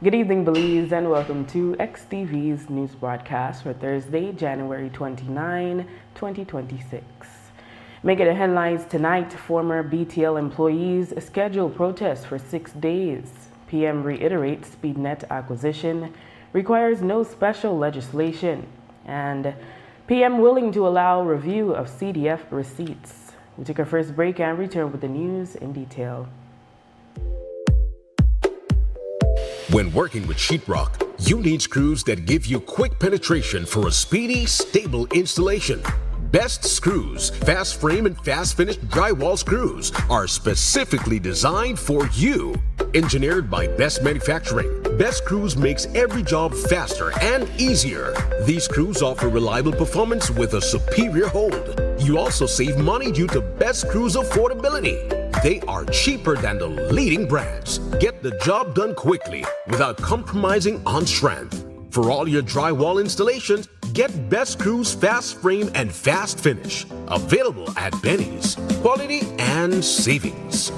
Good evening, Belize, and welcome to XTV's news broadcast for Thursday, January 29, 2026. Making the headlines tonight, former BTL employees schedule protests for 6 days. PM reiterates SpeedNet acquisition requires no special legislation. And PM willing to allow review of CDF receipts. We take our first break and return with the news in detail. When working with sheetrock, you need screws that give you quick penetration for a speedy, stable installation. Best Screws, fast frame and fast finish drywall screws are specifically designed for you. Engineered by Best Manufacturing, Best Screws makes every job faster and easier. These screws offer reliable performance with a superior hold. You also save money due to Best Screws affordability. They are cheaper than the leading brands. Get the job done quickly without compromising on strength. For all your drywall installations, get Best Screws Fast Frame and Fast Finish. Available at Benny's. Quality and savings.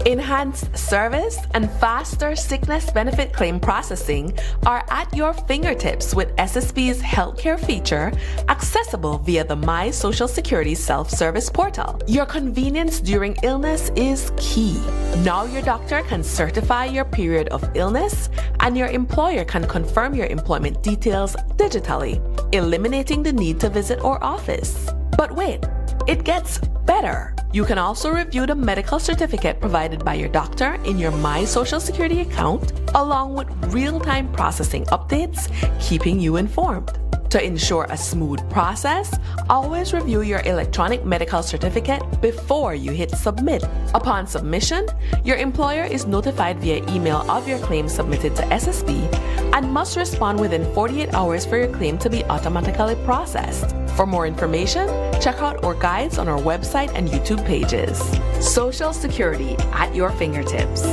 Enhanced service and faster sickness benefit claim processing are at your fingertips with SSB's healthcare feature accessible via the My Social Security self-service portal. Your convenience during illness is key. Now your doctor can certify your period of illness and your employer can confirm your employment details digitally, eliminating the need to visit our office. But wait, it gets better. You can also review the medical certificate provided by your doctor in your My Social Security account, along with real-time processing updates, keeping you informed. To ensure a smooth process, always review your electronic medical certificate before you hit submit. Upon submission, your employer is notified via email of your claim submitted to SSB and must respond within 48 hours for your claim to be automatically processed. For more information, check out our guides on our website and YouTube pages. Social Security at your fingertips.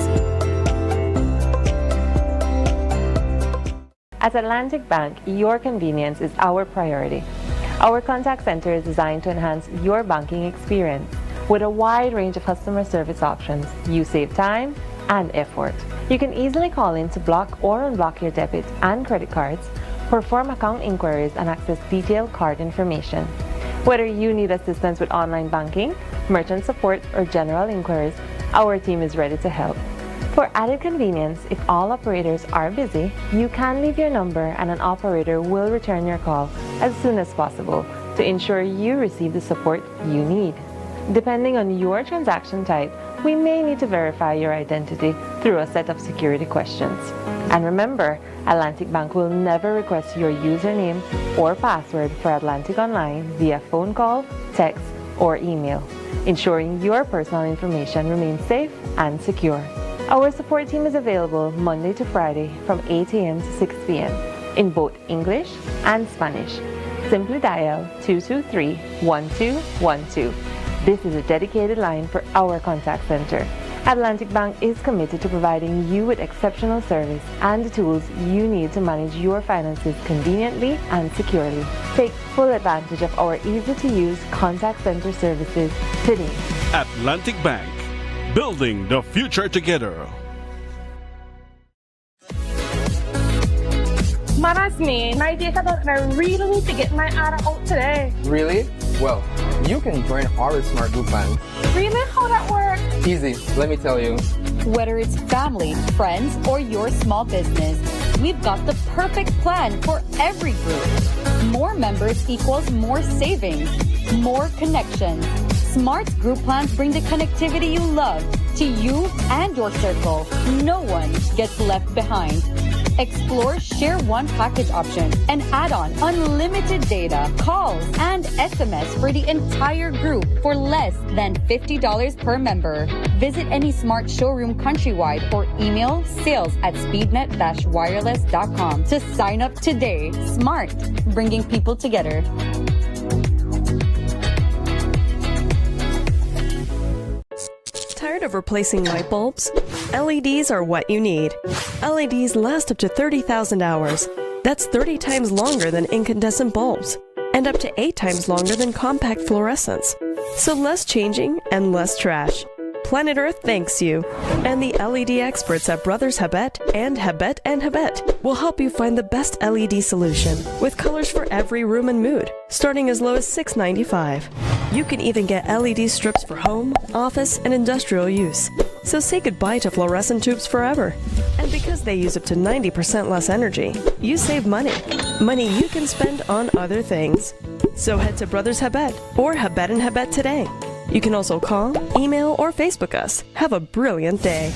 At Atlantic Bank, your convenience is our priority. Our contact center is designed to enhance your banking experience. With a wide range of customer service options, you save time and effort. You can easily call in to block or unblock your debit and credit cards, perform account inquiries, and access detailed card information. Whether you need assistance with online banking, merchant support, or general inquiries, our team is ready to help. For added convenience, if all operators are busy, you can leave your number and an operator will return your call as soon as possible to ensure you receive the support you need. Depending on your transaction type, we may need to verify your identity through a set of security questions. And remember, Atlantic Bank will never request your username or password for Atlantic Online via phone call, text, or email, ensuring your personal information remains safe and secure. Our support team is available Monday to Friday from 8 a.m. to 6 p.m. in both English and Spanish. Simply dial 223-1212. This is a dedicated line for our contact center. Atlantic Bank is committed to providing you with exceptional service and the tools you need to manage your finances conveniently and securely. Take full advantage of our easy-to-use contact center services today. Atlantic Bank. Building the future together. Man, that's me. My day cut out and I really need to get my ad out today. Really? Well, you can join our Smart Group plan. Really? How that works? Easy, let me tell you. Whether it's family, friends, or your small business, we've got the perfect plan for every group. More members equals more savings, more connections. Smart group plans bring the connectivity you love to you and your circle. No one gets left behind. Explore Share One package option and add on unlimited data, calls, and SMS for the entire group for less than $50 per member. Visit any Smart showroom countrywide or email sales@speednet-wireless.com to sign up today. Smart, bringing people together. Tired of replacing light bulbs? LEDs are what you need. LEDs last up to 30,000 hours. That's 30 times longer than incandescent bulbs, and up to 8 times longer than compact fluorescents. So less changing and less trash. Planet Earth thanks you. And the LED experts at Brothers Habet and Habet will help you find the best LED solution with colors for every room and mood, starting as low as $6.95. You can even get LED strips for home, office, and industrial use. So say goodbye to fluorescent tubes forever. And because they use up to 90% less energy, you save money. Money you can spend on other things. So head to Brothers Habet or Habet and Habet today. You can also call, email, or Facebook us. Have a brilliant day.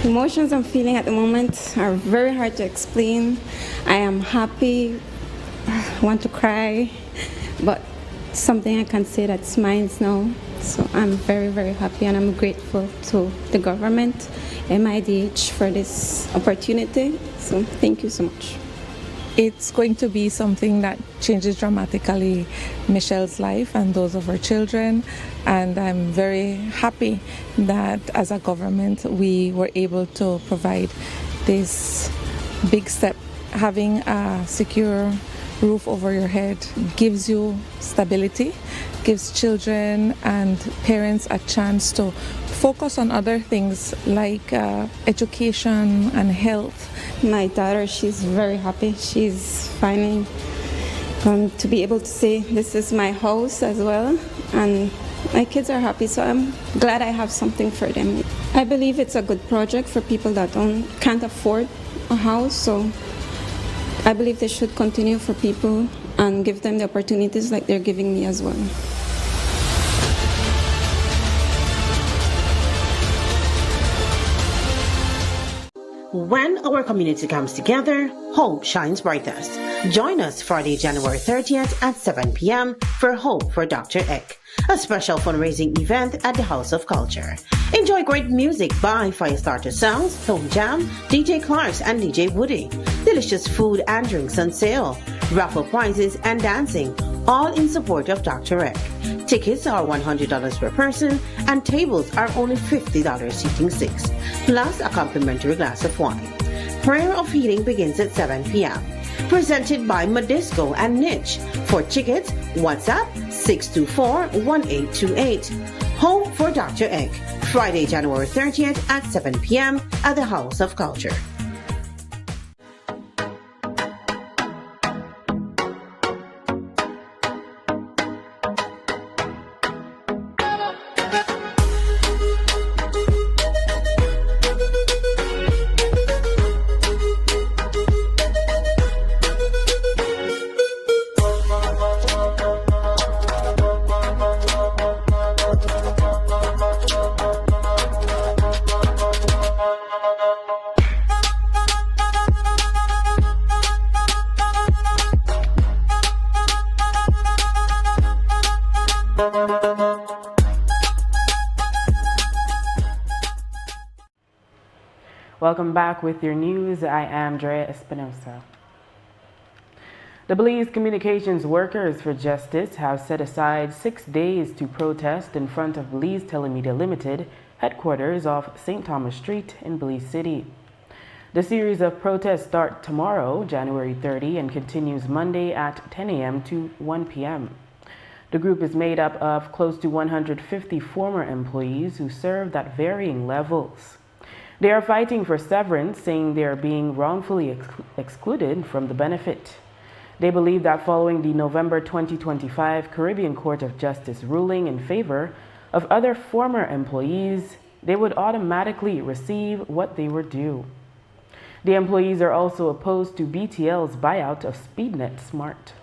Emotions I'm feeling at the moment are very hard to explain. I am happy, I want to cry, but something I can say that smiles now. So I'm very, very happy, and I'm grateful to the government, MIDH, for this opportunity. So thank you so much. It's going to be something that changes dramatically Michelle's life and those of her children, and I'm very happy that as a government we were able to provide this big step. Having a secure roof over your head gives you stability, gives children and parents a chance to focus on other things like education and health. My daughter, she's very happy. She's finally going to be able to say, this is my house as well. And my kids are happy, so I'm glad I have something for them. I believe it's a good project for people that can't afford a house. So I believe they should continue for people and give them the opportunities like they're giving me as well. When our community comes together, hope shines brightest. Join us Friday, January 30th at 7 p.m. for Hope for Dr. Eck, a special fundraising event at the House of Culture. Enjoy great music by Firestarter Sounds, Tone Jam, DJ Clarks, and DJ Woody. Delicious food and drinks on sale, raffle prizes, and dancing, all in support of Dr. Eck. Tickets are $100 per person, and tables are only $50 seating 6, plus a complimentary glass of wine. Prayer of Healing begins at 7 p.m. Presented by Modisco and Niche. For tickets, WhatsApp 624-1828. Hope for Dr. Eck, Friday, January 30th at 7 p.m. at the House of Culture. Welcome back with your news. I am Drea Espinosa. The Belize Communications Workers for Justice have set aside 6 days to protest in front of Belize Telemedia Limited, headquarters off St. Thomas Street in Belize City. The series of protests start tomorrow, January 30, and continues Monday at 10 a.m. to 1 p.m. The group is made up of close to 150 former employees who served at varying levels. They are fighting for severance, saying they are being wrongfully excluded from the benefit. They believe that following the November 2025 Caribbean Court of Justice ruling in favor of other former employees, they would automatically receive what they were due. The employees are also opposed to BTL's buyout of SpeedNet Smart.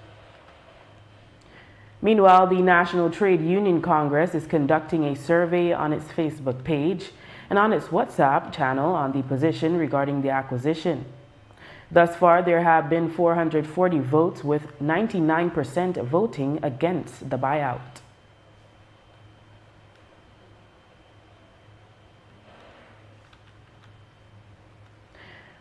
Meanwhile, the National Trade Union Congress is conducting a survey on its Facebook page and on its WhatsApp channel on the position regarding the acquisition. Thus far, there have been 440 votes, with 99% voting against the buyout.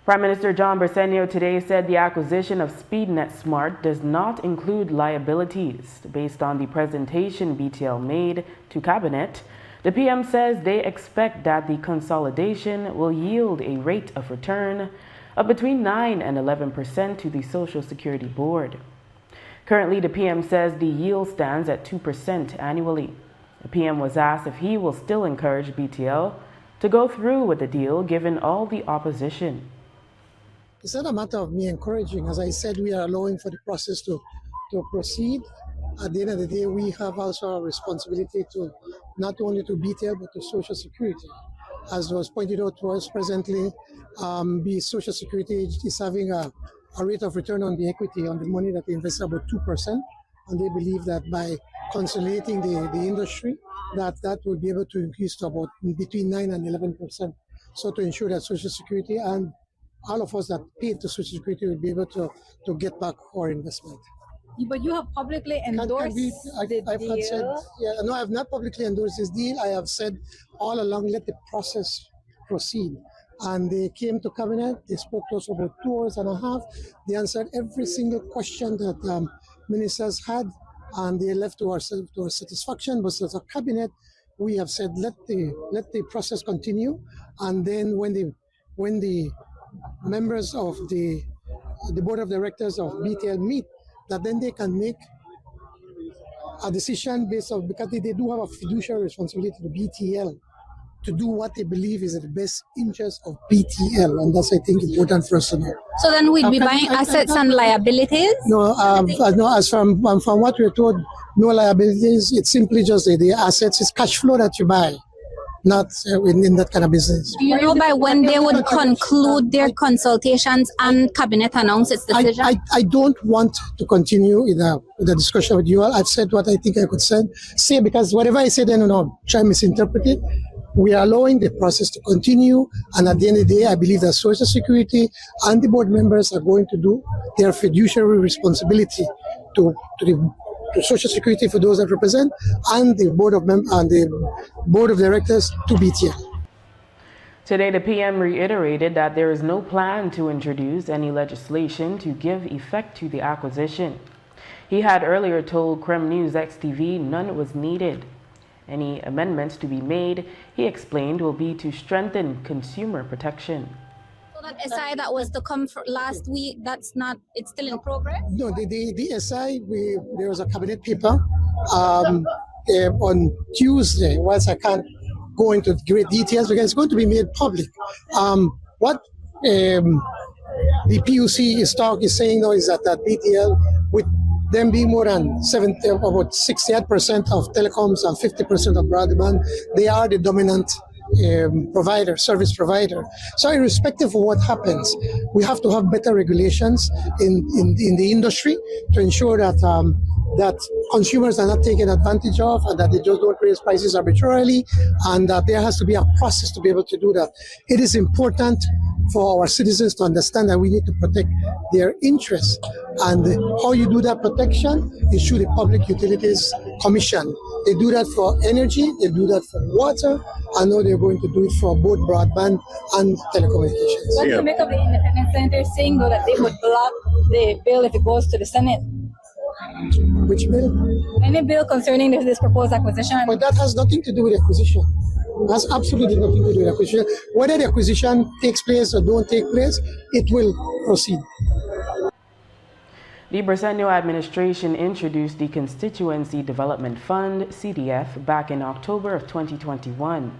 Prime Minister John Bersenio today said the acquisition of SpeedNet Smart does not include liabilities. Based on the presentation BTL made to Cabinet, the PM says they expect that the consolidation will yield a rate of return of between 9 and 11% to the Social Security Board. Currently, the PM says the yield stands at 2% annually. The PM was asked if he will still encourage BTL to go through with the deal given all the opposition. It's not a matter of me encouraging. As I said, we are allowing for the process to proceed. At the end of the day, we have also a responsibility to not only to BTL but to Social Security. As was pointed out to us presently, the Social Security is having a rate of return on the equity on the money that they invested about 2%, and they believe that by consolidating the industry, that will be able to increase to about between 9 and 11%. So to ensure that Social Security and all of us that pay to Social Security will be able to get back our investment. But you have publicly endorsed the deal. No, I have not publicly endorsed this deal. I have said all along, let the process proceed. And they came to Cabinet, they spoke to us for about 2 hours and a half. They answered every single question that ministers had, and they left to our satisfaction. But as a Cabinet, we have said, let the process continue. And then when the members of the board of directors of BTL meet, that then they can make a decision based on, because they do have a fiduciary responsibility to BTL to do what they believe is in the best interest of BTL, and that's, I think, important for us to know. So then we'd be buying assets and liabilities? No, as from what we're told, no liabilities. It's simply just the assets. It's cash flow that you buy, not in that kind of business. Do you know by when they would conclude their consultations and Cabinet announce its decision? I don't want to continue with the discussion with you all. I've said what I think I could say, because whatever I say, then try to misinterpret it. We are allowing the process to continue, and at the end of the day, I believe that Social Security and the board members are going to do their fiduciary responsibility to Social Security for those that represent, and the board of directors to BTL. Today, the PM reiterated that there is no plan to introduce any legislation to give effect to the acquisition. He had earlier told Creme News XTV none was needed. Any amendments to be made, he explained, will be to strengthen consumer protection. So that SI that was to come last week, it's still in progress? No, the SI, there was a Cabinet paper on Tuesday. Whilst I can't go into great details because it's going to be made public. What the PUC is saying now is that BTL, with them being more than about 68% of telecoms and 50% of broadband, they are the dominant service provider. So irrespective of what happens, we have to have better regulations in the industry to ensure that consumers are not taken advantage of, and that they just don't raise prices arbitrarily, and that there has to be a process to be able to do that. It is important for our citizens to understand that we need to protect their interests, and how you do that protection is through the Public Utilities Commission. They do that for energy, they do that for water. I know they're going to do it for both broadband and telecommunications. What do you make of the independent senator saying, though, that they would block the bill if it goes to the Senate? Which bill? Any bill concerning this proposed acquisition? But that has nothing to do with acquisition. It has absolutely nothing to do with acquisition. Whether the acquisition takes place or don't take place, it will proceed. The Bersenio administration introduced the Constituency Development Fund, CDF, back in October of 2021.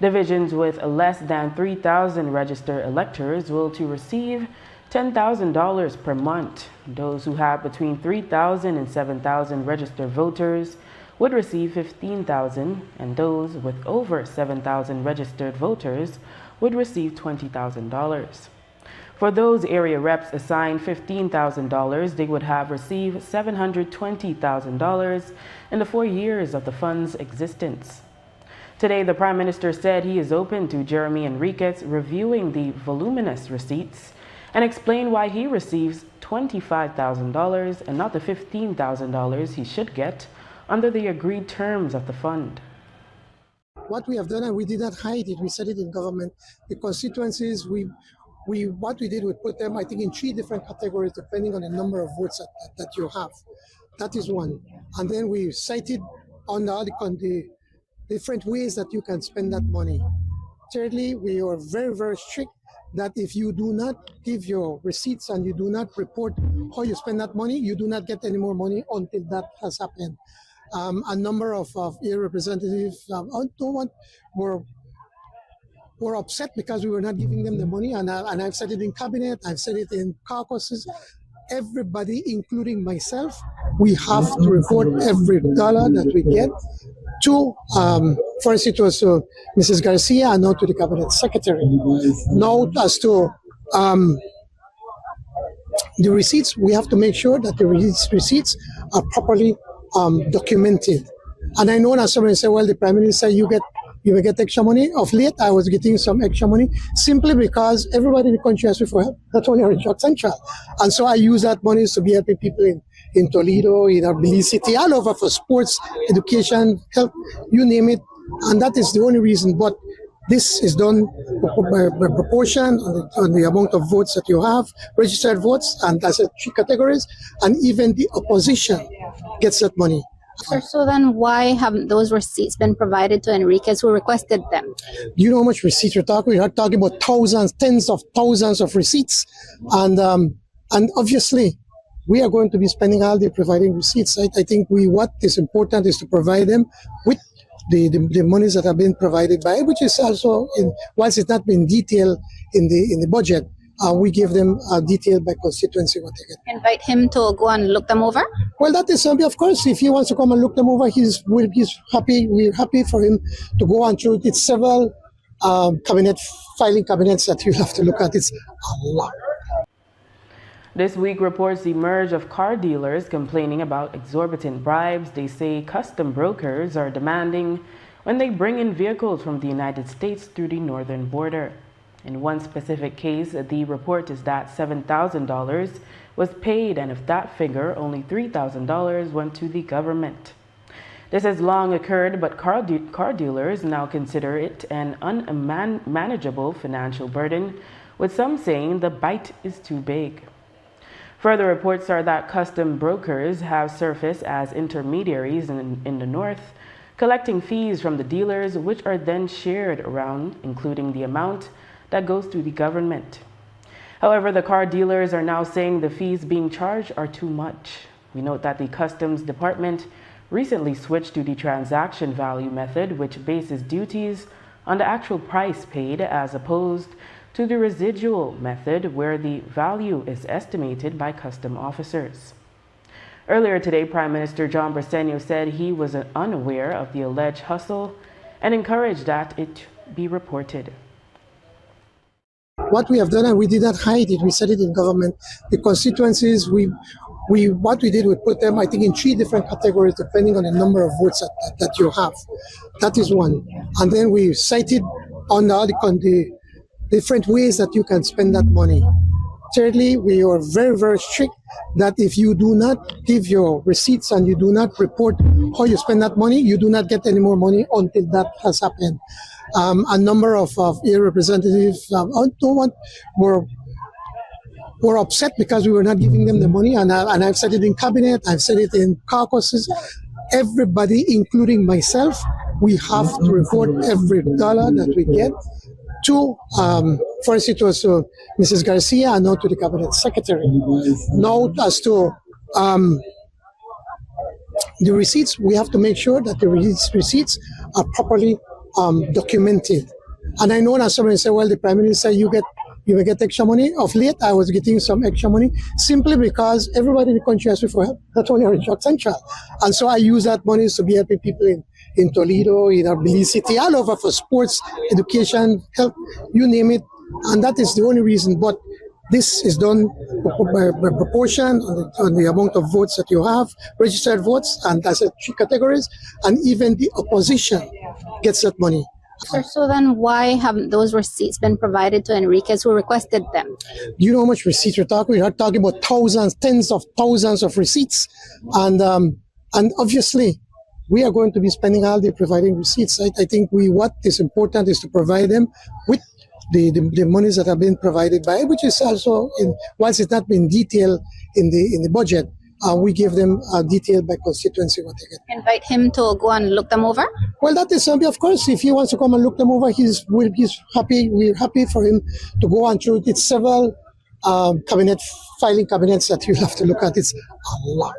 Divisions with less than 3,000 registered electors will receive $10,000 per month. Those who have between 3,000 and 7,000 registered voters would receive $15,000, and those with over 7,000 registered voters would receive $20,000. For those area reps assigned $15,000, they would have received $720,000 in the 4 years of the fund's existence. Today, the Prime Minister said he is open to Jeremy Enriquez reviewing the voluminous receipts and explain why he receives $25,000 and not the $15,000 he should get under the agreed terms of the fund. What we have done, and we did not hide it, we said it in government, the constituencies, what we did, we put them, I think, in 3 different categories depending on the number of votes that you have. That is one. And then we cited on the different ways that you can spend that money. Thirdly, we are very, very strict that if you do not give your receipts and you do not report how you spend that money, you do not get any more money until that has happened. A number of area representatives were upset because we were not giving them the money, and I've said it in cabinet, I've said it in caucuses. Everybody, including myself, we have to report every dollar that we get to, first it was to Mrs. Garcia and now to the cabinet secretary. Now as to the receipts, we have to make sure that the receipts are properly documented. And I know that somebody say, well, the Prime Minister, you will get extra money. Of late, I was getting some extra money simply because everybody in the country has for help, not only our Drug Central. And so I use that money to be helping people in Toledo, in our Belize City, all over for sports, education, health, you name it. And that is the only reason. But this is done by proportion on the amount of votes that you have, registered votes, and that's 3 categories. And even the opposition gets that money. So then why haven't those receipts been provided to Enriquez, who requested them? Do you know how much receipts we're talking? We are talking about thousands, tens of thousands of receipts. And obviously, we are going to be spending all day providing receipts. I think what is important is to provide them with the monies that have been provided by, which is also, whilst it's not been detailed in the budget, we give them detailed by constituency what they get. Invite him to go and look them over? Well, that is something, of course, if he wants to come and look them over, he's happy. We're happy for him to go on through. It's several filing cabinets that you have to look at. It's a lot. This week reports emerge of car dealers complaining about exorbitant bribes they say custom brokers are demanding when they bring in vehicles from the United States through the northern border. In one specific case, the report is that $7,000 was paid, and of that figure, only $3,000 went to the government. This has long occurred, but car dealers now consider it an unmanageable financial burden, with some saying the bite is too big. Further reports are that custom brokers have surfaced as intermediaries in the north, collecting fees from the dealers, which are then shared around, including the amount that goes to the government. However, the car dealers are now saying the fees being charged are too much. We note that the Customs Department recently switched to the transaction value method, which bases duties on the actual price paid as opposed to the residual method, where the value is estimated by custom officers. Earlier today, Prime Minister John Briceño said he was unaware of the alleged hustle and encouraged that it be reported. What we have done, and we did not hide it, we said it in government, the constituencies, what we did, we put them, I think, in 3 different categories depending on the number of votes that you have. That is one. And then we cited on the different ways that you can spend that money. Thirdly, we are very, very strict that if you do not give your receipts and you do not report how you spend that money, you do not get any more money until that has happened. A number of area representatives were upset because we were not giving them the money, and I've said it in cabinet, I've said it in caucuses. Everybody, including myself, we have to report every dollar that we get to, first it was to Mrs. Garcia and now to the cabinet secretary. Now as to the receipts, we have to make sure that the receipts are properly documented. And I know that somebody say, well, the Prime Minister, you will get extra money. Of late, I was getting some extra money simply because everybody in the country has for help, not only our Drug Central. And so I use that money to be helping people in Toledo, in our Belize City, all over for sports, education, health, you name it. And that is the only reason. But This is done by proportion on the amount of votes that you have, registered votes, and that's three categories, and even the opposition gets that money. Sir, so then why haven't those receipts been provided to Enriquez who requested them? Do you know how much receipts we're talking? We're talking about thousands, tens of thousands of receipts, and obviously we are going to be spending all day providing receipts. I think what is important is to provide them with the monies that have been provided by, which is also, whilst it's not been detailed in the budget, we give them detailed by constituency what they get. Invite him to go and look them over? Well, that is something, of course, if he wants to come and look them over, he's happy. We're happy for him to go on through. It's several filing cabinets that you have to look at. It's a lot.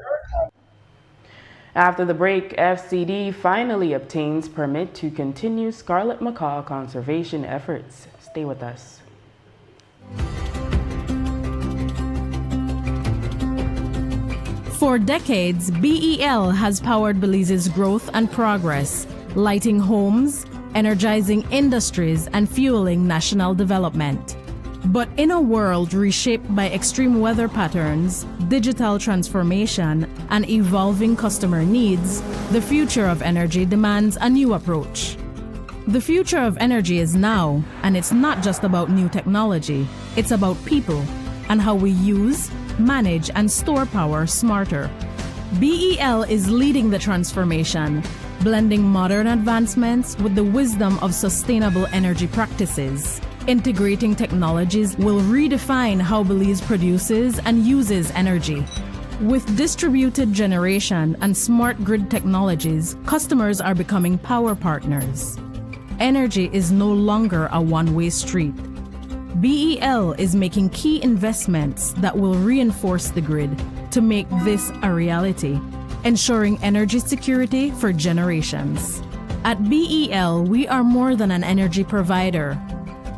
After the break, FCD finally obtains permit to continue scarlet macaw conservation efforts. Stay with us. For decades, BEL has powered Belize's growth and progress, lighting homes, energizing industries, and fueling national development. But in a world reshaped by extreme weather patterns, digital transformation, and evolving customer needs, the future of energy demands a new approach. The future of energy is now, and it's not just about new technology, it's about people and how we use, manage, and store power smarter. BEL is leading the transformation, blending modern advancements with the wisdom of sustainable energy practices. Integrating technologies will redefine how Belize produces and uses energy. With distributed generation and smart grid technologies, customers are becoming power partners. Energy is no longer a one-way street. BEL is making key investments that will reinforce the grid to make this a reality, ensuring energy security for generations. At BEL, we are more than an energy provider.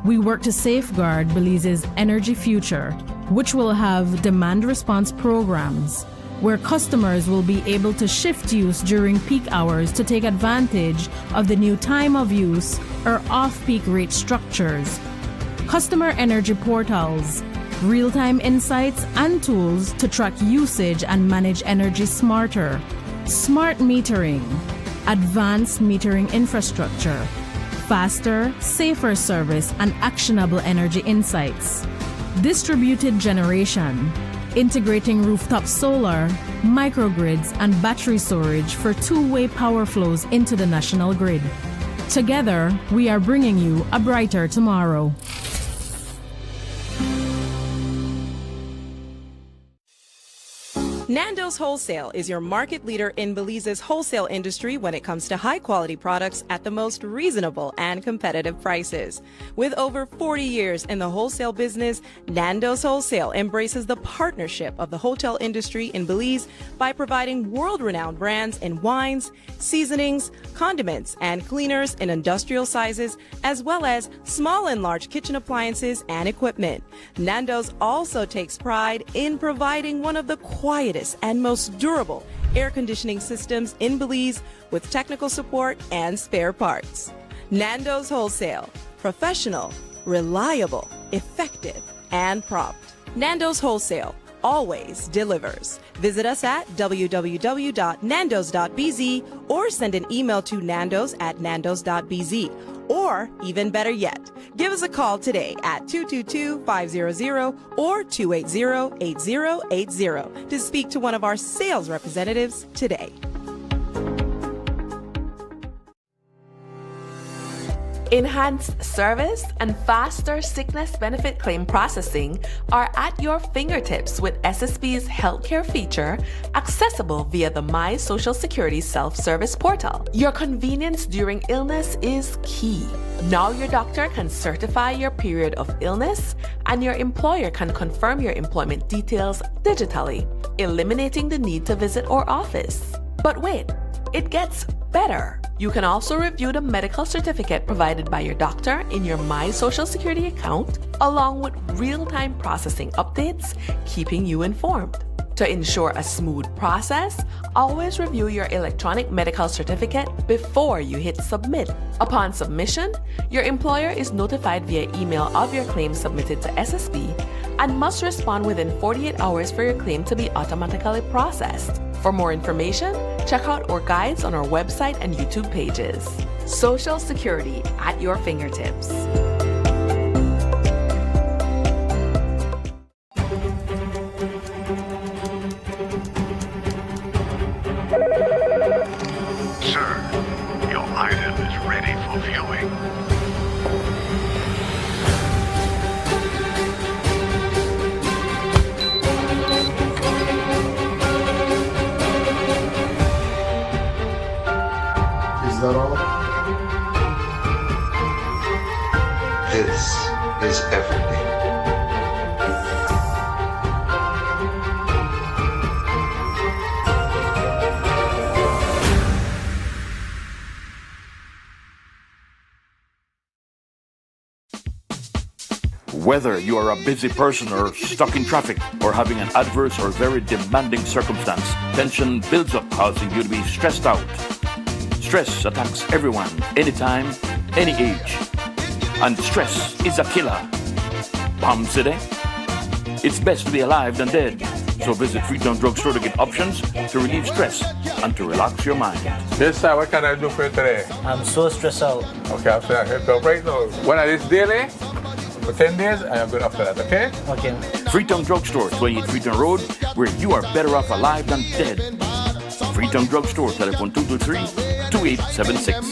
We work to safeguard Belize's energy future, which will have demand response programs, where customers will be able to shift use during peak hours to take advantage of the new time of use or off-peak rate structures, customer energy portals, real-time insights and tools to track usage and manage energy smarter, smart metering, advanced metering infrastructure, faster, safer service and actionable energy insights, distributed generation, integrating rooftop solar, microgrids, and battery storage for two-way power flows into the national grid. Together, we are bringing you a brighter tomorrow. Nando's Wholesale is your market leader in Belize's wholesale industry when it comes to high-quality products at the most reasonable and competitive prices. With over 40 years in the wholesale business, Nando's Wholesale embraces the partnership of the hotel industry in Belize by providing world-renowned brands in wines, seasonings, condiments, and cleaners in industrial sizes, as well as small and large kitchen appliances and equipment. Nando's also takes pride in providing one of the quietest and most durable air conditioning systems in Belize with technical support and spare parts. Nando's Wholesale. Professional, reliable, effective, and prompt. Nando's Wholesale always delivers. Visit us at www.nandos.bz or send an email to nandos@nandos.bz. Or, even better yet, give us a call today at 222-500 or 280-8080 to speak to one of our sales representatives today. Enhanced service and faster sickness benefit claim processing are at your fingertips with SSB's healthcare feature, accessible via the My Social Security self-service portal. Your convenience during illness is key. Now your doctor can certify your period of illness, and your employer can confirm your employment details digitally, eliminating the need to visit our office. But wait, it gets better. You can also review the medical certificate provided by your doctor in your My Social Security account, along with real-time processing updates, keeping you informed. To ensure a smooth process, always review your electronic medical certificate before you hit submit. Upon submission, your employer is notified via email of your claim submitted to SSB, and must respond within 48 hours for your claim to be automatically processed. For more information, check out our guides on our website and YouTube pages. Social Security at your fingertips. Sir, your item is ready for viewing. Is that all? This is everything. Whether you are a busy person or stuck in traffic or having an adverse or very demanding circumstance, tension builds up, causing you to be stressed out. Stress attacks everyone, anytime, any age. And stress is a killer. Palm City? It's best to be alive than dead. So visit Freetown Drugstore to get options to relieve stress and to relax your mind. Yes, sir. What can I do for you today? I'm so stressed out. Okay, I'm saying help you right now. When I this daily, for 10 days, I am good after that, okay? Okay. Freetown Drugstore, 28 Freetown Road, where you are better off alive than dead. Freetown Drugstore, telephone 223-2876.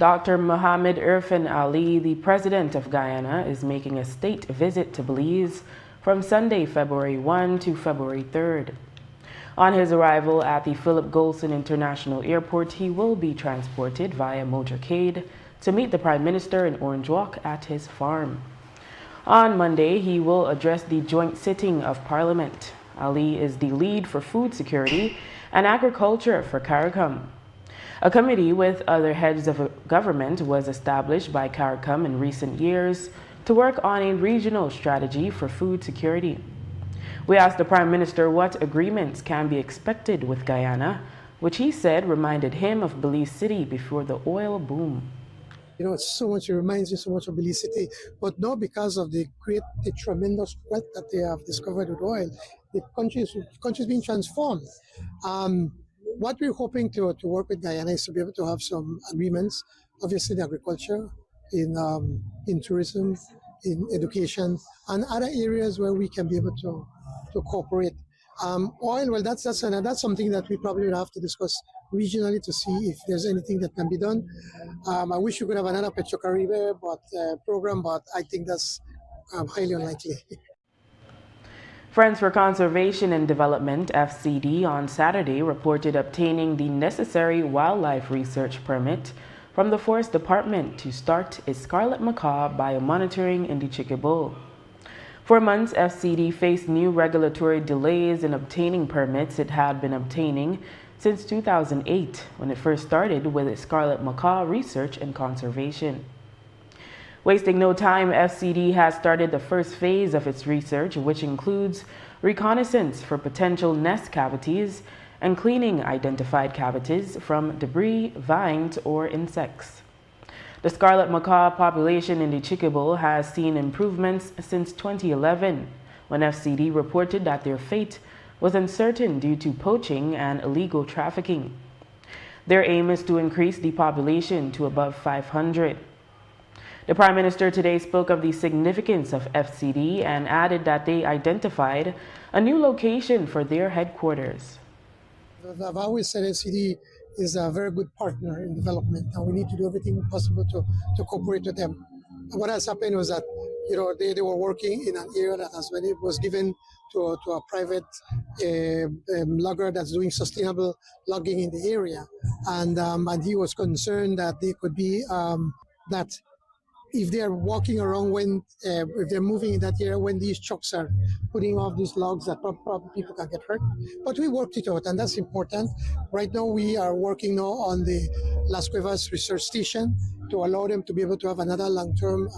Dr. Mohamed Irfan Ali, the president of Guyana, is making a state visit to Belize from Sunday, February 1 to February 3rd. On his arrival at the Philip Golson International Airport, he will be transported via motorcade to meet the Prime Minister in Orange Walk at his farm. On Monday, he will address the joint sitting of Parliament. Ali is the lead for food security and agriculture for CARICOM. A committee with other heads of government was established by CARICOM in recent years to work on a regional strategy for food security. We asked the Prime Minister what agreements can be expected with Guyana, which he said reminded him of Belize City before the oil boom. You know, it reminds you so much of Belize City, but not because of the tremendous wealth that they have discovered with oil. The country is being transformed. What we're hoping to work with Guyana is to be able to have some agreements, obviously in agriculture, in tourism, in education, and other areas where we can be able to cooperate. Oil, well, that's something that we probably will have to discuss regionally to see if there's anything that can be done. I wish we could have another Petrocaribe program, but I think that's highly unlikely. Friends for Conservation and Development, FCD, on Saturday reported obtaining the necessary wildlife research permit from the Forest Department to start its scarlet macaw biomonitoring in the Chiquibo. For months, FCD faced new regulatory delays in obtaining permits it had been obtaining since 2008, when it first started with its scarlet macaw research and conservation. Wasting no time, FCD has started the first phase of its research, which includes reconnaissance for potential nest cavities and cleaning identified cavities from debris, vines, or insects. The scarlet macaw population in the Chiquibo has seen improvements since 2011, when FCD reported that their fate was uncertain due to poaching and illegal trafficking. Their aim is to increase the population to above 500. The Prime Minister today spoke of the significance of FCD and added that they identified a new location for their headquarters. I've always said FCD is a very good partner in development, and we need to do everything possible to cooperate with them. And what has happened was that, you know, they were working in an area that was given to a private logger that's doing sustainable logging in the area, and he was concerned that they could be that if they are walking around if they're moving in that area when these trucks are putting off these logs, that probably people can get hurt. But we worked it out, and that's important. Right now we are working now on the Las Cuevas Research Station to allow them to be able to have another long-term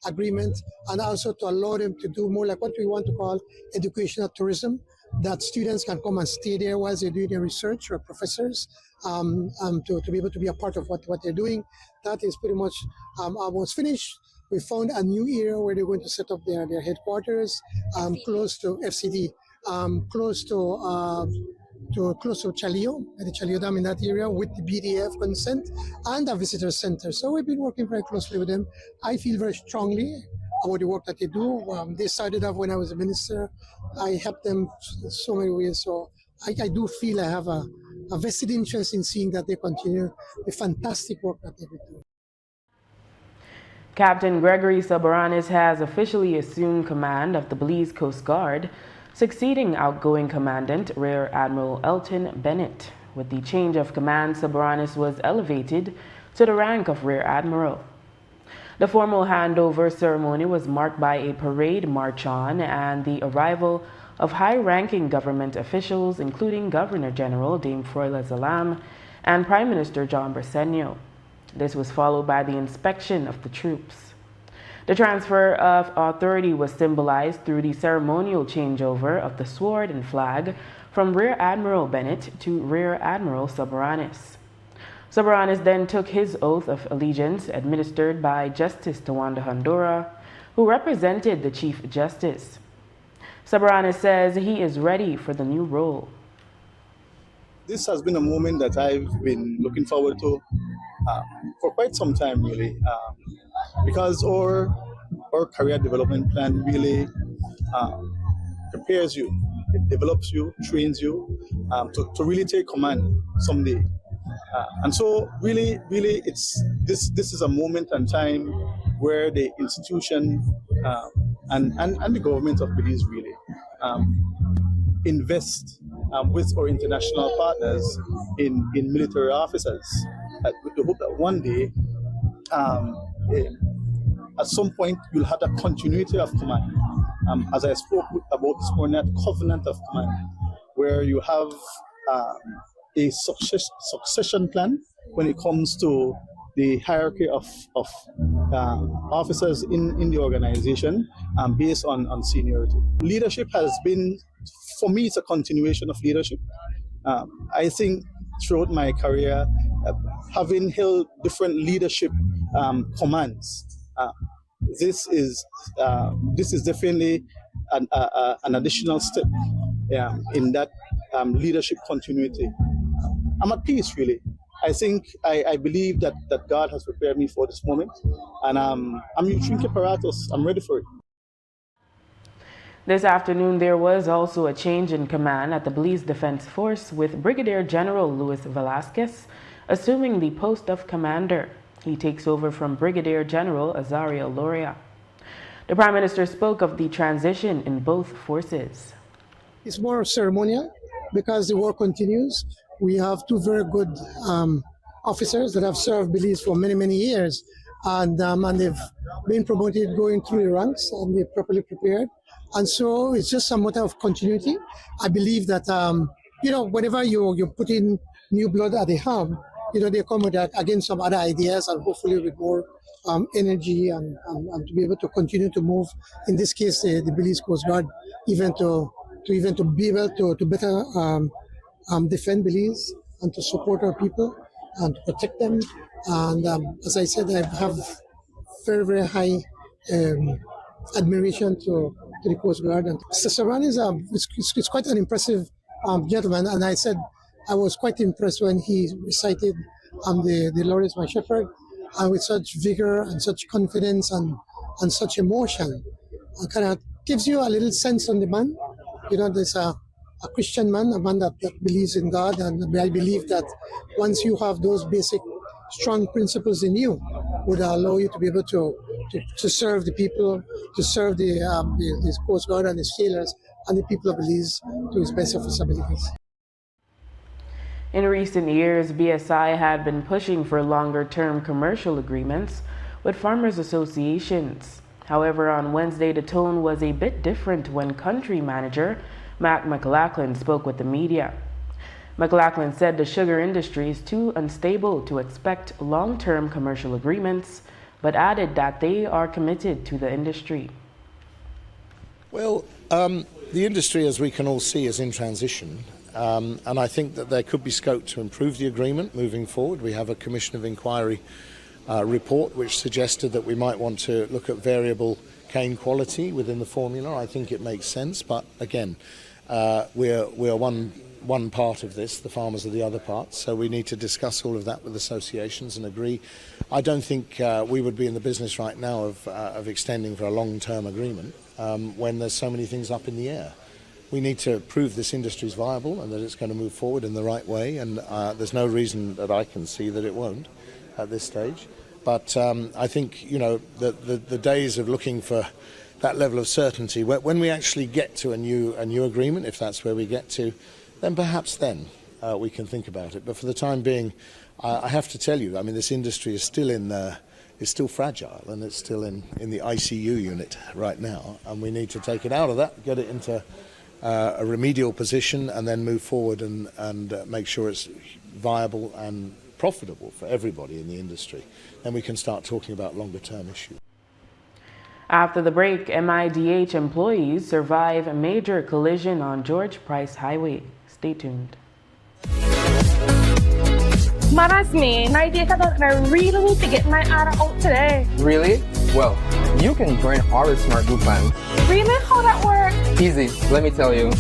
agreement, and also to allow them to do more like what we want to call educational tourism, that students can come and stay there while they're doing their research, or professors, to be able to be a part of what they're doing. That is pretty much almost finished. We found a new area where they're going to set up their headquarters, close to FCD, close to Chalio, at the Chalio Dam in that area, with the BDF consent and a visitor center. So we've been working very closely with them. I feel very strongly about the work that they do. They started off when I was a minister. I helped them in so many ways. So I do feel I have a vested interest in seeing that they continue the fantastic work that they do. Captain Gregory Soberanis has officially assumed command of the Belize Coast Guard, succeeding outgoing Commandant Rear Admiral Elton Bennett. With the change of command, Soberanis was elevated to the rank of Rear Admiral. The formal handover ceremony was marked by a parade march-on and the arrival of high-ranking government officials, including Governor General Dame Froila Zalam and Prime Minister John Briceño. This was followed by the inspection of the troops. The transfer of authority was symbolized through the ceremonial changeover of the sword and flag from Rear Admiral Bennett to Rear Admiral Soberanis. Soberanis then took his oath of allegiance administered by Justice Tawanda Hondura, who represented the Chief Justice. Soberanis says he is ready for the new role. This has been a moment that I've been looking forward to for quite some time, really, because our career development plan really prepares you, it develops you, trains you to really take command someday. And so really, this is a moment and time where the institution and the government of Belize really invest with our international partners in military officers with the hope that one day, at some point, you'll have that continuity of command. As I spoke about this morning, that covenant of command, where you have a succession plan when it comes to the hierarchy of officers in the organization based on seniority. Leadership has been, for me, it's a continuation of leadership. I think throughout my career, having held different leadership commands, this is definitely an additional step in that leadership continuity. I'm at peace, really. I think I believe that God has prepared me for this moment, and I'm Utrinke Paratos. I'm ready for it. This afternoon, there was also a change in command at the Belize Defense Force, with Brigadier General Luis Velasquez assuming the post of commander. He takes over from Brigadier General Azaria Loria. The Prime Minister spoke of the transition in both forces. It's more ceremonial because the war continues. We have two very good officers that have served Belize for many, many years, and they've been promoted going through the ranks, and they're properly prepared. And so it's just a matter of continuity. I believe that, whenever you put in new blood at the helm, they come with, again, some other ideas, and hopefully with more energy and to be able to continue to move, in this case, the Belize Coast Guard, even to be able to better defend Belize and to support our people and to protect them. And as I said, I have very, very high admiration to the Coast Guard. And Saran is quite an impressive gentleman, and I said I was quite impressed when he recited the Lord is my shepherd, and with such vigor and such confidence and such emotion. It kind of gives you a little sense on the man. There's a Christian man, a man that believes in God, and I believe that once you have those basic strong principles in you, would allow you to be able to serve the people, to serve the Coast Guard and the sailors and the people of Belize to his best of his abilities. In recent years, BSI had been pushing for longer-term commercial agreements with farmers' associations. However, on Wednesday, the tone was a bit different when country manager Mac McLachlan spoke with the media. McLachlan said the sugar industry is too unstable to expect long-term commercial agreements, but added that they are committed to the industry. Well, the industry, as we can all see, is in transition. And I think that there could be scope to improve the agreement moving forward. We have a Commission of Inquiry report which suggested that we might want to look at variable cane quality within the formula. I think it makes sense, but again, we're one part of this, the farmers are the other part, so we need to discuss all of that with associations and agree. I don't think we would be in the business right now of extending for a long-term agreement when there's so many things up in the air. We need to prove this industry is viable and that it's going to move forward in the right way, and there's no reason that I can see that it won't at this stage. But I think, the days of looking for that level of certainty, when we actually get to a new agreement, if that's where we get to, then perhaps we can think about it. But for the time being, I have to tell you, this industry is still fragile, and it's still in the ICU unit right now, and we need to take it out of that, get it into a remedial position, and then move forward and make sure it's viable and profitable for everybody in the industry. Then we can start talking about longer term issues. After the break, MIDH employees survive a major collision on George Price Highway. Stay tuned. Man, that's me. My day and I really need to get my ad out today. Really? Well, you can join our smart group plan. Really? How that works? Easy, let me tell you.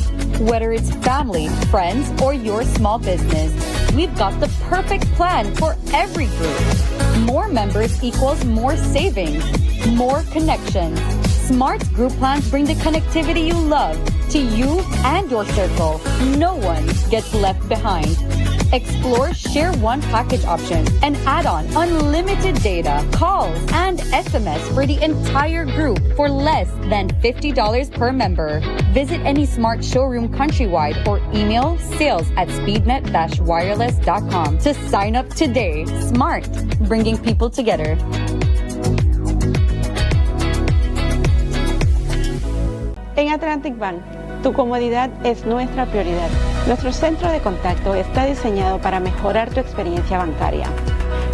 Whether it's family, friends, or your small business, we've got the perfect plan for every group. More members equals more savings, more connections. Smart group plans bring the connectivity you love to you and your circle. No one gets left behind. Explore Share One package option and add on unlimited data, calls, and SMS for the entire group for less than $50 per member. Visit any smart showroom countrywide or email sales@speednet-wireless.com to sign up today. Smart, bringing people together. En Atlantic Bank, tu comodidad es nuestra prioridad. Nuestro centro de contacto está diseñado para mejorar tu experiencia bancaria.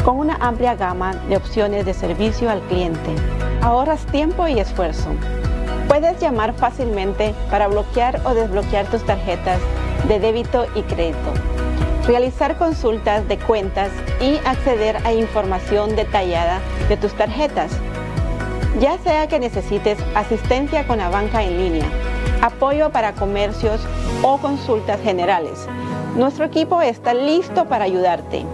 Con una amplia gama de opciones de servicio al cliente, ahorras tiempo y esfuerzo. Puedes llamar fácilmente para bloquear o desbloquear tus tarjetas de débito y crédito, realizar consultas de cuentas y acceder a información detallada de tus tarjetas. Ya sea que necesites asistencia con la banca en línea, apoyo para comercios o consultas generales, nuestro equipo está listo para ayudarte.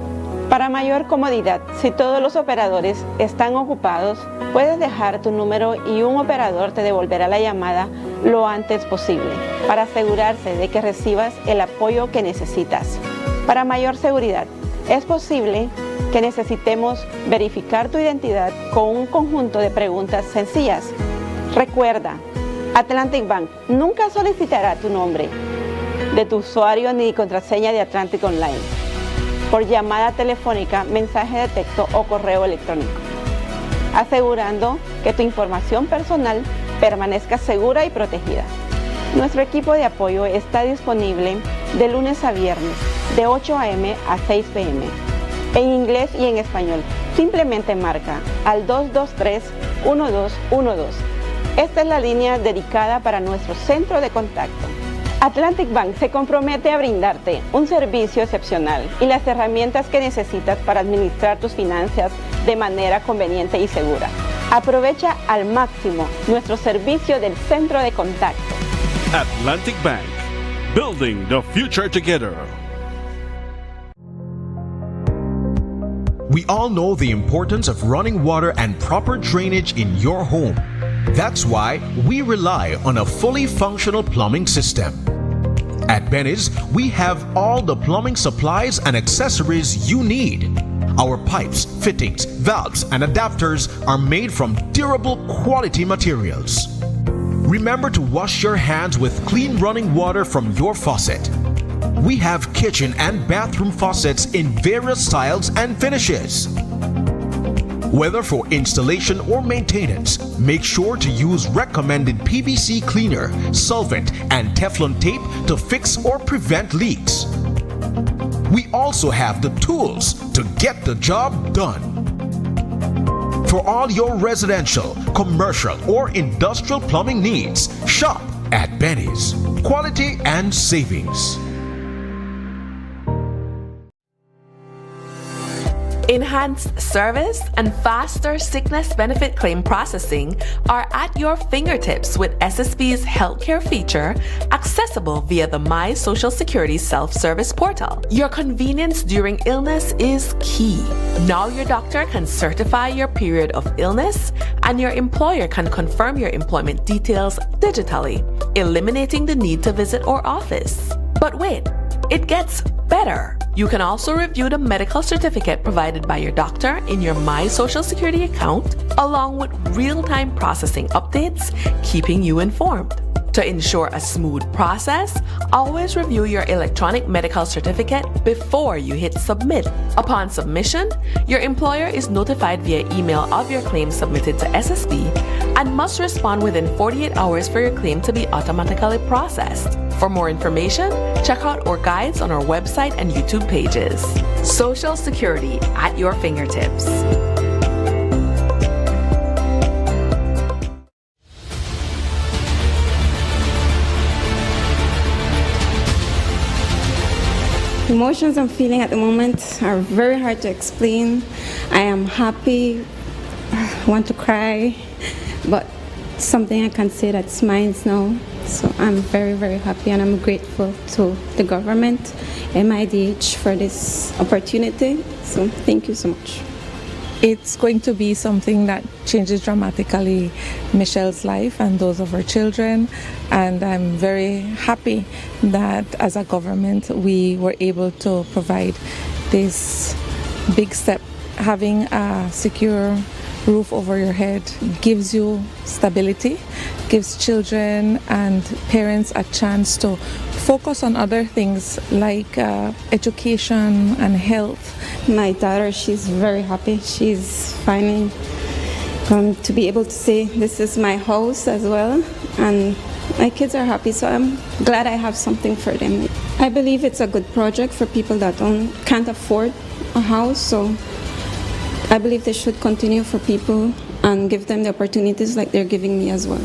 Para mayor comodidad, si todos los operadores están ocupados, puedes dejar tu número y un operador te devolverá la llamada lo antes posible para asegurarse de que recibas el apoyo que necesitas. Para mayor seguridad, es posible que necesitemos verificar tu identidad con un conjunto de preguntas sencillas. Recuerda, Atlantic Bank nunca solicitará tu nombre de tu usuario ni contraseña de Atlantic Online por llamada telefónica, mensaje de texto o correo electrónico, asegurando que tu información personal permanezca segura y protegida. Nuestro equipo de apoyo está disponible de lunes a viernes, de 8 a.m. a 6 p.m. en inglés y en español. Simplemente marca al 223-1212. Esta es la línea dedicada para nuestro centro de contacto. Atlantic Bank se compromete a brindarte un servicio excepcional y las herramientas que necesitas para administrar tus finanzas de manera conveniente y segura. Aprovecha al máximo nuestro servicio del centro de contacto. Atlantic Bank, building the future together. We all know the importance of running water and proper drainage in your home. That's why we rely on a fully functional plumbing system. At Benny's, we have all the plumbing supplies and accessories you need. Our pipes, fittings, valves, and adapters are made from durable quality materials. Remember to wash your hands with clean running water from your faucet. We have kitchen and bathroom faucets in various styles and finishes. Whether for installation or maintenance, make sure to use recommended PVC cleaner, solvent, and Teflon tape to fix or prevent leaks. We also have the tools to get the job done. For all your residential, commercial, or industrial plumbing needs, shop at Benny's. Quality and savings. Enhanced service and faster sickness benefit claim processing are at your fingertips with SSB's healthcare feature, accessible via the My Social Security self-service portal. Your convenience during illness is key. Now your doctor can certify your period of illness, and your employer can confirm your employment details digitally, eliminating the need to visit our office. But wait, it gets better. You can also review the medical certificate provided by your doctor in your My Social Security account, along with real-time processing updates, keeping you informed. To ensure a smooth process, always review your electronic medical certificate before you hit submit. Upon submission, your employer is notified via email of your claim submitted to SSB and must respond within 48 hours for your claim to be automatically processed. For more information, check out our guides on our website and YouTube pages. Social Security at your fingertips. Emotions I'm feeling at the moment are very hard to explain. I am happy, I want to cry, but something I can say that's mine now. So I'm very, very happy, and I'm grateful to the government, MIDH, for this opportunity. So thank you so much. It's going to be something that changes dramatically Michelle's life and those of her children, and I'm very happy that as a government we were able to provide this big step. Having a secure roof over your head gives you stability, gives children and parents a chance to focus on other things like education and health. My daughter, she's very happy. She's finally going to be able to say, this is my house as well. And my kids are happy, so I'm glad I have something for them. I believe it's a good project for people that can't afford a house, so I believe they should continue for people and give them the opportunities like they're giving me as well.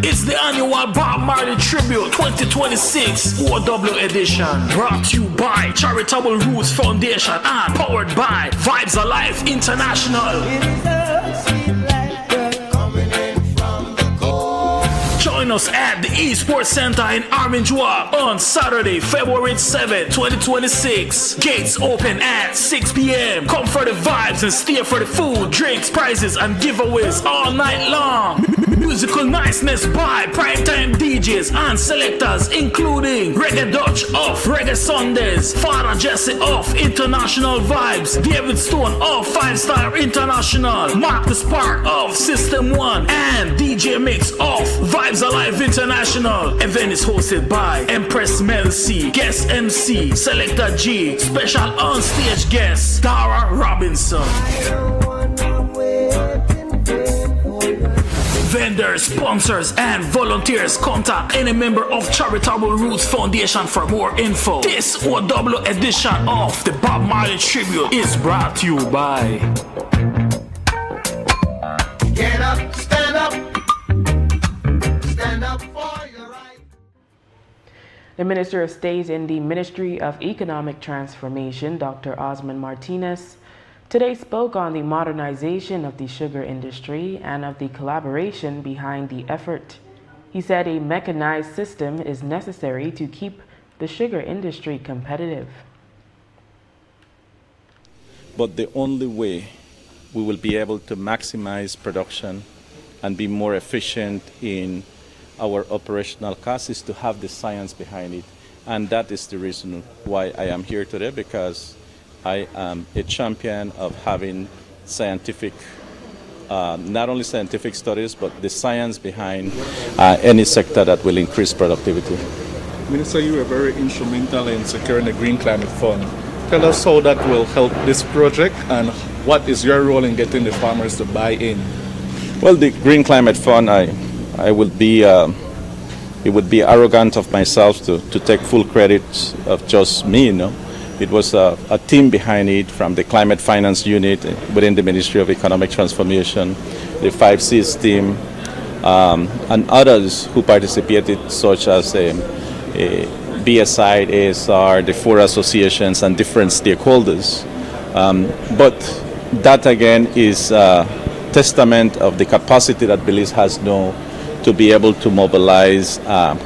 It's the annual Bob Marley Tribute 2026 OW edition, brought to you by Charitable Roots Foundation and powered by Vibes Alive International. Join Join us at the Esports Center in Orange Walk on Saturday, February 7, 2026. Gates open at 6 p.m. Come for the vibes and stay for the food, drinks, prizes, and giveaways all night long. Musical niceness by primetime DJs and selectors, including Reggae Dutch of Reggae Sundays, Father Jesse of International Vibes, David Stone of 5 Star International, Mark the Spark of System 1, and DJ Mix of Vibes Alive International. Event is hosted by Empress Mel C, guest MC Selector G, special on-stage guest Dara Robinson. Vendors, sponsors, and volunteers, contact any member of Charitable Roots Foundation for more info. This OW edition of the Bob Marley Tribute is brought to you by Get up, stand up. Stand up for your right. The Minister of State in the Ministry of Economic Transformation, Dr. Osman Martinez, today spoke on the modernization of the sugar industry and of the collaboration behind the effort. He said a mechanized system is necessary to keep the sugar industry competitive. But the only way we will be able to maximize production and be more efficient in our operational costs is to have the science behind it. And that is the reason why I am here today, because I am a champion of having scientific, not only scientific studies, but the science behind any sector that will increase productivity. Minister, you were very instrumental in securing the Green Climate Fund. Tell us how that will help this project and what is your role in getting the farmers to buy in? Well, the Green Climate Fund, I would be, it would be arrogant of myself to take full credit of just me, you know. It was a team behind it from the Climate Finance Unit within the Ministry of Economic Transformation, the 5Cs team, and others who participated, such as BSI, ASR, the 4 associations, and different stakeholders. But that again is a testament of the capacity that Belize has now to be able to mobilize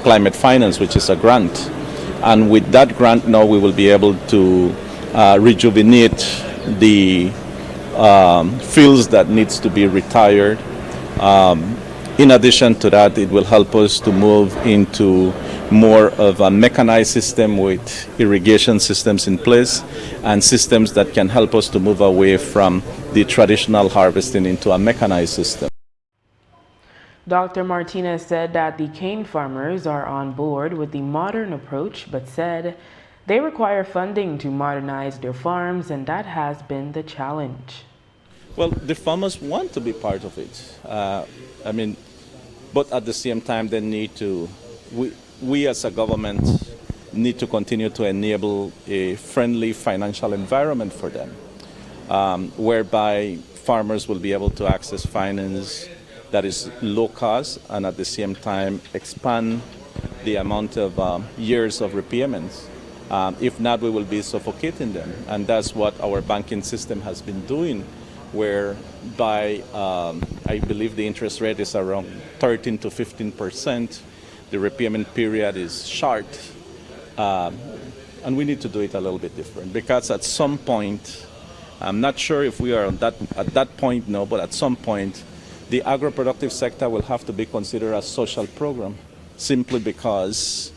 climate finance, which is a grant. And with that grant now we will be able to rejuvenate the fields that needs to be retired. In addition to that, it will help us to move into more of a mechanized system with irrigation systems in place and systems that can help us to move away from the traditional harvesting into a mechanized system. Dr. Martinez said that the cane farmers are on board with the modern approach, but said they require funding to modernize their farms, and that has been the challenge. Well, the farmers want to be part of it. But at the same time, they need to, we as a government need to continue to enable a friendly financial environment for them, whereby farmers will be able to access finance that is low cost and at the same time expand the amount of years of repayments. If not, we will be suffocating them. And that's what our banking system has been doing, whereby I believe the interest rate is around 13 to 15%. The repayment period is short. And we need to do it a little bit different, because at some point, I'm not sure if we are at that point now, but at some point, the agro-productive sector will have to be considered a social program, simply because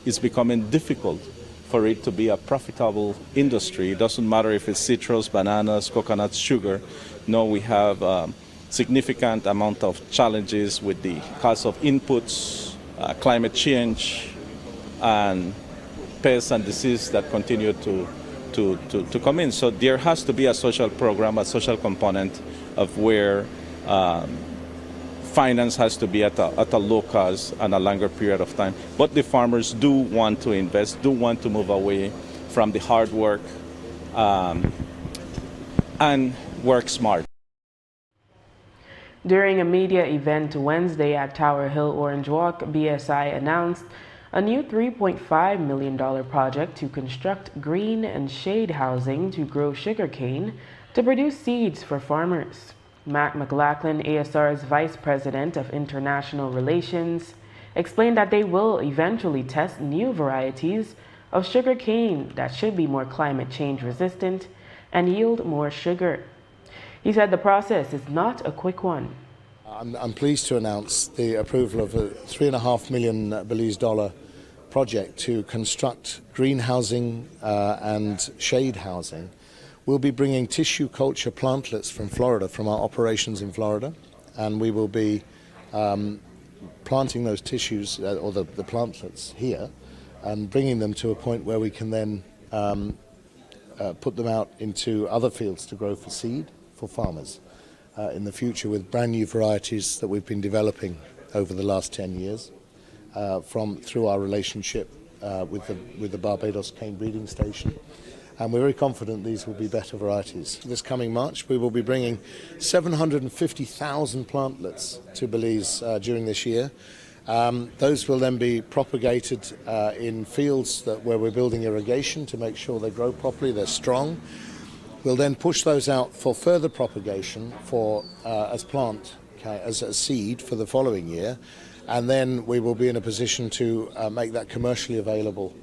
it's becoming difficult for it to be a profitable industry. It doesn't matter if it's citrus, bananas, coconuts, sugar. No, we have a significant amount of challenges with the cost of inputs, climate change, and pests and disease that continue to come in. So there has to be a social program, a social component of where finance has to be at a low cost and a longer period of time. But the farmers do want to invest, do want to move away from the hard work and work smart. During a media event Wednesday at Tower Hill Orange Walk, BSI announced a new $3.5 million project to construct green and shade housing to grow sugarcane to produce seeds for farmers. Matt McLachlan, ASR's Vice President of International Relations, explained that they will eventually test new varieties of sugar cane that should be more climate change resistant and yield more sugar. He said the process is not a quick one. I'm pleased to announce the approval of a $3.5 million Belize dollar project to construct greenhousing and shade housing. We'll be bringing tissue culture plantlets from Florida, from our operations in Florida, and we will be planting those tissues, or the plantlets here, and bringing them to a point where we can then put them out into other fields to grow for seed for farmers in the future with brand new varieties that we've been developing over the last 10 years through our relationship with the Barbados Cane Breeding Station. And we're very confident these will be better varieties. This coming March, we will be bringing 750,000 plantlets to Belize during this year. Those will then be propagated in fields where we're building irrigation to make sure they grow properly, they're strong. We'll then push those out for further propagation as a seed for the following year. And then we will be in a position to make that commercially available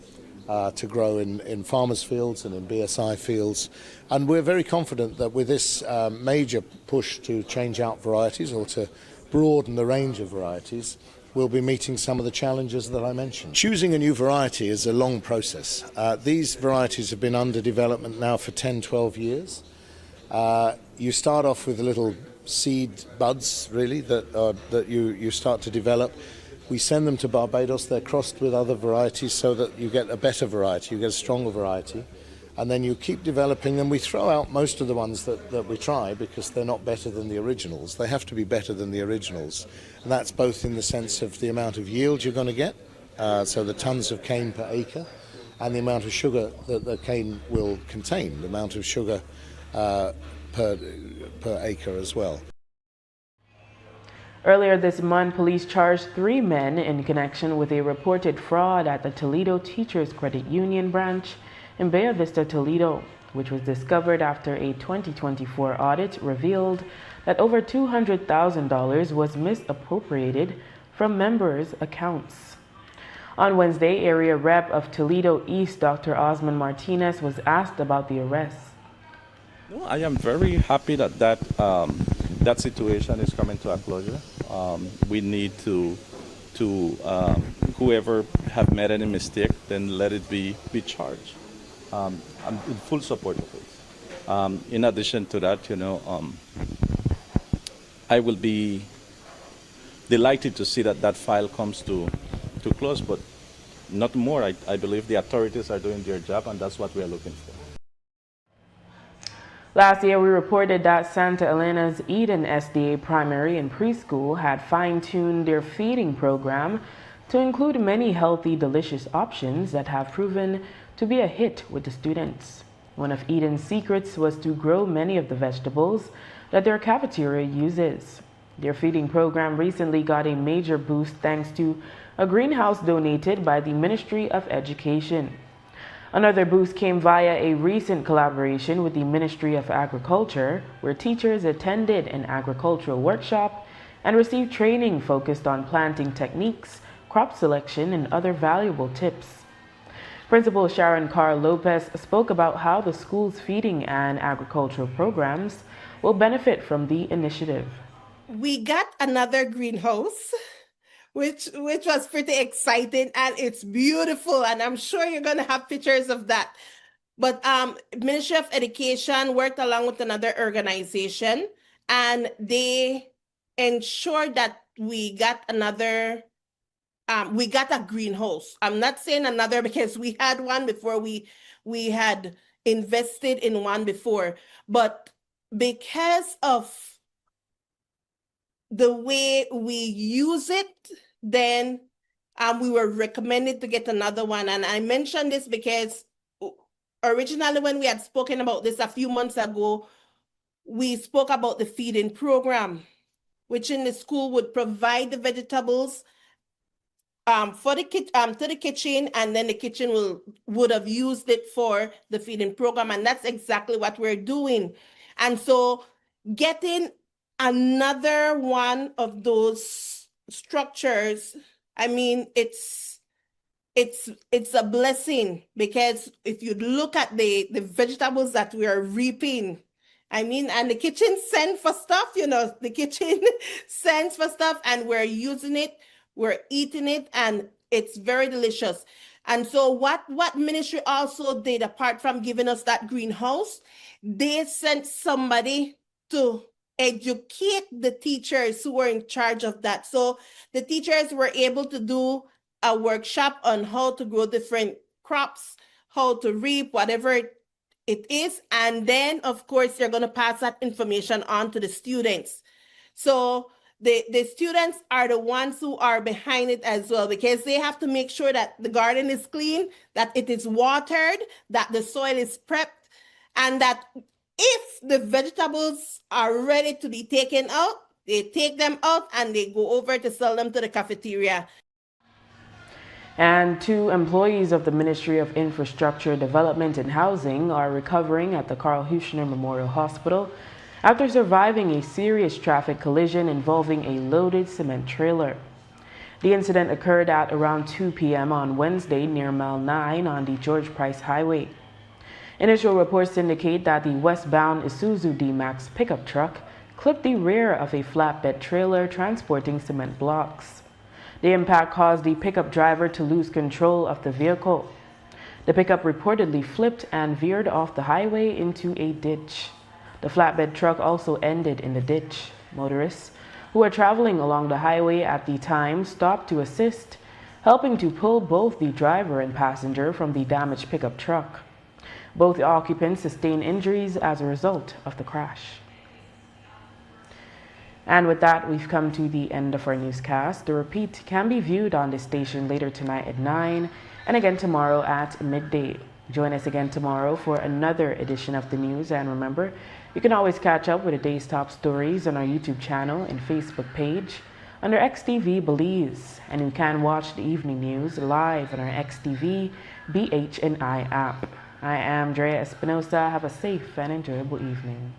to grow in farmers' fields and in BSI fields. And we're very confident that with this major push to change out varieties or to broaden the range of varieties, we'll be meeting some of the challenges that I mentioned. Choosing a new variety is a long process. These varieties have been under development now for 10, 12 years. You start off with little seed buds, really, that you start to develop. We send them to Barbados. They're crossed with other varieties so that you get a better variety, you get a stronger variety. And then you keep developing them. We throw out most of the ones that we try because they're not better than the originals. They have to be better than the originals. And that's both in the sense of the amount of yield you're going to get, so the tons of cane per acre, and the amount of sugar that the cane will contain, the amount of sugar per acre as well. Earlier this month, police charged 3 men in connection with a reported fraud at the Toledo Teachers Credit Union branch in Bay Vista, Toledo, which was discovered after a 2024 audit revealed that over $200,000 was misappropriated from members' accounts. On Wednesday, Area Rep of Toledo East, Dr. Osman Martinez, was asked about the arrest. No, I am very happy that situation is coming to a closure. We need to whoever have made any mistake, then let it be charged. I'm in full support of it. In addition to that, I will be delighted to see that file comes to close, but not more. I believe the authorities are doing their job, and that's what we are looking for. Last year, we reported that Santa Elena's Eden SDA Primary and Preschool had fine-tuned their feeding program to include many healthy, delicious options that have proven to be a hit with the students. One of Eden's secrets was to grow many of the vegetables that their cafeteria uses. Their feeding program recently got a major boost thanks to a greenhouse donated by the Ministry of Education. Another boost came via a recent collaboration with the Ministry of Agriculture, where teachers attended an agricultural workshop and received training focused on planting techniques, crop selection, and other valuable tips. Principal Sharon Carr Lopez spoke about how the school's feeding and agricultural programs will benefit from the initiative. We got another greenhouse, which was pretty exciting, and it's beautiful, and I'm sure you're going to have pictures of that. But Ministry of Education worked along with another organization, and they ensured that we got a greenhouse. I'm not saying another because we had one before, we had invested in one before, but because of the way we use it, then we were recommended to get another one. And I mentioned this because originally when we had spoken about this a few months ago, we spoke about the feeding program, which in the school would provide the vegetables to the kitchen, and then the kitchen would have used it for the feeding program. And that's exactly what we're doing. And so getting another one of those structures. I mean, it's a blessing, because if you look at the vegetables that we are reaping, I mean, and the kitchen sends for stuff, the kitchen sends for stuff, and we're using it, we're eating it, and it's very delicious. And so what ministry also did, apart from giving us that greenhouse, they sent somebody to educate the teachers who were in charge of that. So the teachers were able to do a workshop on how to grow different crops, how to reap, whatever it is. And then, of course, you're going to pass that information on to the students. So the students are the ones who are behind it as well, because they have to make sure that the garden is clean, that it is watered, that the soil is prepped, and that if the vegetables are ready to be taken out, they take them out and they go over to sell them to the cafeteria. And 2 employees of the Ministry of Infrastructure, Development and Housing are recovering at the Carl Huchner Memorial Hospital after surviving a serious traffic collision involving a loaded cement trailer. The incident occurred at around 2 p.m. on Wednesday near Mile 9 on the George Price Highway. Initial reports indicate that the westbound Isuzu D-Max pickup truck clipped the rear of a flatbed trailer transporting cement blocks. The impact caused the pickup driver to lose control of the vehicle. The pickup reportedly flipped and veered off the highway into a ditch. The flatbed truck also ended in the ditch. Motorists who were traveling along the highway at the time stopped to assist, helping to pull both the driver and passenger from the damaged pickup truck. Both occupants sustained injuries as a result of the crash. And with that, we've come to the end of our newscast. The repeat can be viewed on this station later tonight at 9 and again tomorrow at midday. Join us again tomorrow for another edition of the news. And remember, you can always catch up with the day's top stories on our YouTube channel and Facebook page under XTV Belize. And you can watch the evening news live on our XTV BHNI app. I am Drea Espinosa. Have a safe and enjoyable evening.